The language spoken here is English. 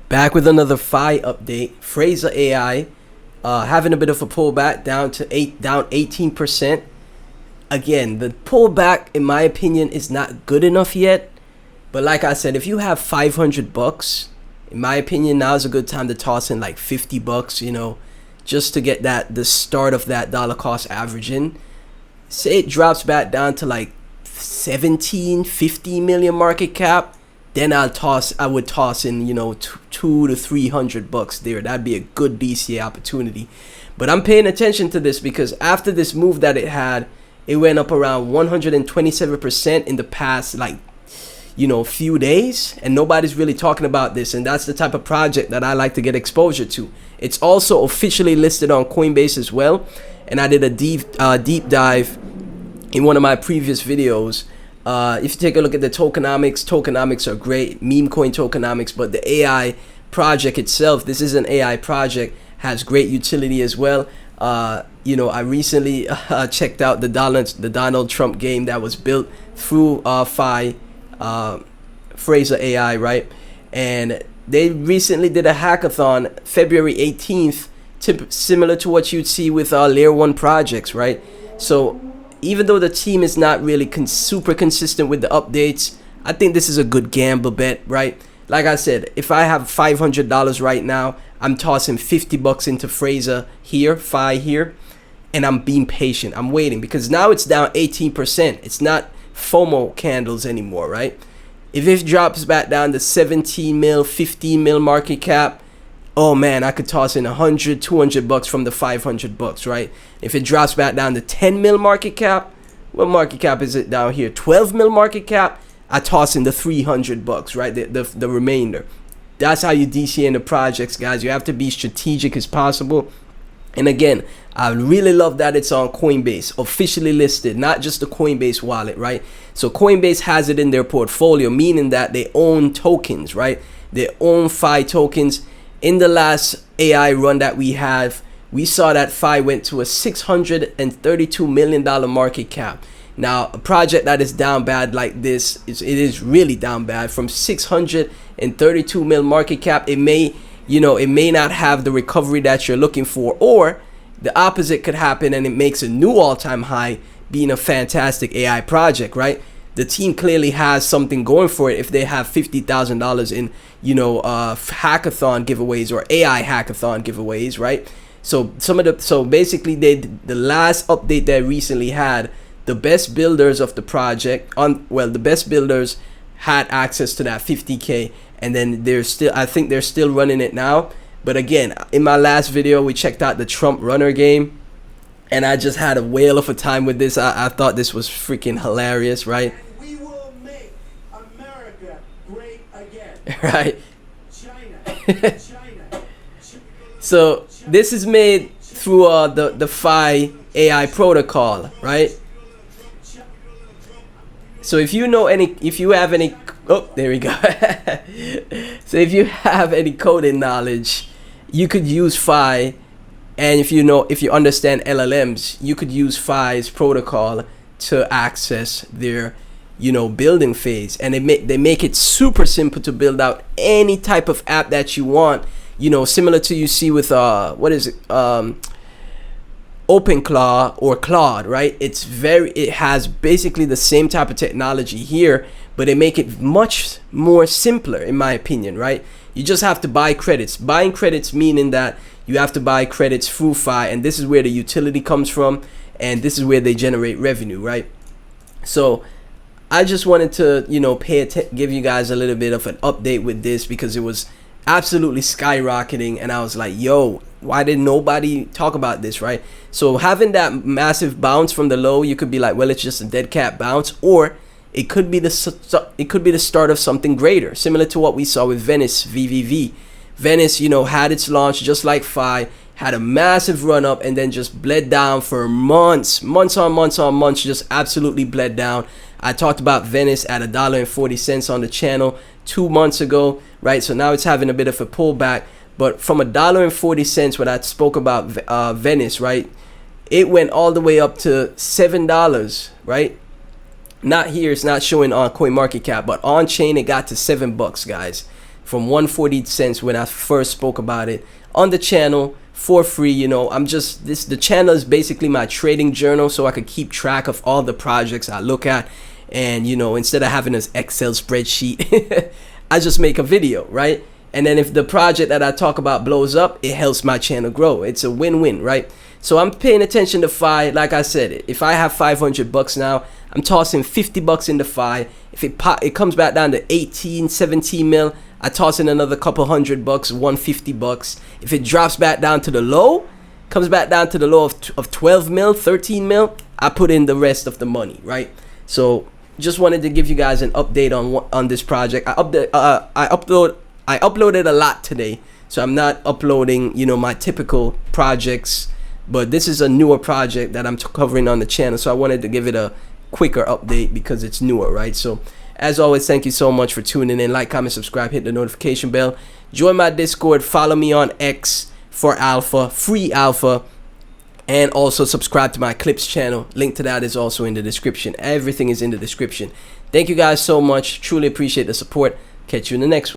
Back with another FAI update. Freysa AI having a bit of a pullback down 18%. Again, the pullback in my opinion is not good enough yet. But like I said, if you have $500, in my opinion, now is a good time to toss in like $50, just to get the start of that dollar cost average in. Say it drops back down to like 50 million market cap. Then I would toss in, $200 to $300 there. That'd be a good DCA opportunity. But I'm paying attention to this because after this move that it had, it went up around 127% in the past, few days. And nobody's really talking about this. And that's the type of project that I like to get exposure to. It's also officially listed on Coinbase as well. And I did a deep dive in one of my previous videos. If you take a look at the tokenomics are great, meme coin tokenomics, but the AI project itself, this is an AI project, has great utility as well. I recently checked out the Donald Trump game that was built through FAI, Freysa AI, right? And they recently did a hackathon February 18th, similar to what you'd see with layer 1 projects, right? So even though the team is not really super consistent with the updates, I think this is a good gamble bet, right? Like I said, if I have $500 right now, I'm tossing $50 into Freysa here, FAI here, and I'm being patient. I'm waiting because now it's down 18%. It's not FOMO candles anymore, right? If it drops back down to 17 mil, 15 mil market cap, oh man, I could toss in $100, $200 from the $500, right? If it drops back down to 10 mil market cap, what market cap is it down here? 12 mil market cap, I toss in the $300, right? The remainder. That's how you DCA in the projects, guys. You have to be strategic as possible. And again, I really love that it's on Coinbase, officially listed, not just the Coinbase wallet, right? So Coinbase has it in their portfolio, meaning that they own tokens, right? They own FAI tokens. In the last AI run that we have, we saw that FAI went to a $632 million market cap. Now, a project that is down bad like this, it is really down bad. From 632 mil market cap, it may not have the recovery that you're looking for, or the opposite could happen and it makes a new all-time high, being a fantastic AI project, right? The team clearly has something going for it if they have $50,000 in, hackathon giveaways or AI hackathon giveaways, right? So basically the last update they recently had, the best builders of the project the best builders had access to that 50K, and then I think they're still running it now. But again, in my last video, we checked out the Trump runner game, and I just had a whale of a time with this. I thought this was freaking hilarious, right? We will make America great again. Right. China. So this is made through the FAI AI protocol, right? So if you have any, oh, there we go. So if you have any coding knowledge, you could use FAI, and if you understand LLMs, you could use FAI's protocol to access their building phase, and they make it super simple to build out any type of app that you want, similar to you see with OpenClaw or Claude, right? It has basically the same type of technology here, but they make it much more simpler, in my opinion, right? You just have to buy credits. Buying credits meaning that you have to buy credits through FAI, and this is where the utility comes from, and this is where they generate revenue, right? So I just wanted to, give you guys a little bit of an update with this because it was absolutely skyrocketing, and I was like, yo, why did nobody talk about this, right? So having that massive bounce from the low, you could be like, well, it's just a dead cat bounce, or it could be the start of something greater, similar to what we saw with Venice VVV. Venice, had its launch just like FAI, had a massive run up, and then just bled down for months on months, just absolutely bled down. I talked about Venice at $1.40 on the channel 2 months ago, right? So now it's having a bit of a pullback, but from $1.40 when I spoke about Venice, right, it went all the way up to $7, right? Not here, it's not showing on CoinMarketCap, but on chain it got to $7, guys. from 140 cents when I first spoke about it on the channel for free. You know, the channel is basically my trading journal, so I could keep track of all the projects I look at. And, you know, instead of having this Excel spreadsheet, I just make a video, right? And then if the project that I talk about blows up, it helps my channel grow. It's a win-win, right? So I'm paying attention to FAI. Like I said, if I have 500 bucks now, I'm tossing 50 bucks into FAI. If it comes back down to 18, 17 mil, I toss in another couple $100, 150 bucks. If it drops back down to the low, comes back down to the low of 12 mil, 13 mil, I put in the rest of the money, right? So just wanted to give you guys an update on this project. I uploaded a lot today, so I'm not uploading, you know, my typical projects, but this is a newer project that I'm covering on the channel, so I wanted to give it a quicker update because it's newer, right? So as always, thank you so much for tuning in. Like, comment, subscribe, hit the notification bell, join my Discord, follow me on X for alpha, free alpha, and also subscribe to my clips channel. Link to that is also in the description. Everything is in the description. Thank you guys so much. Truly appreciate the support. Catch you in the next one.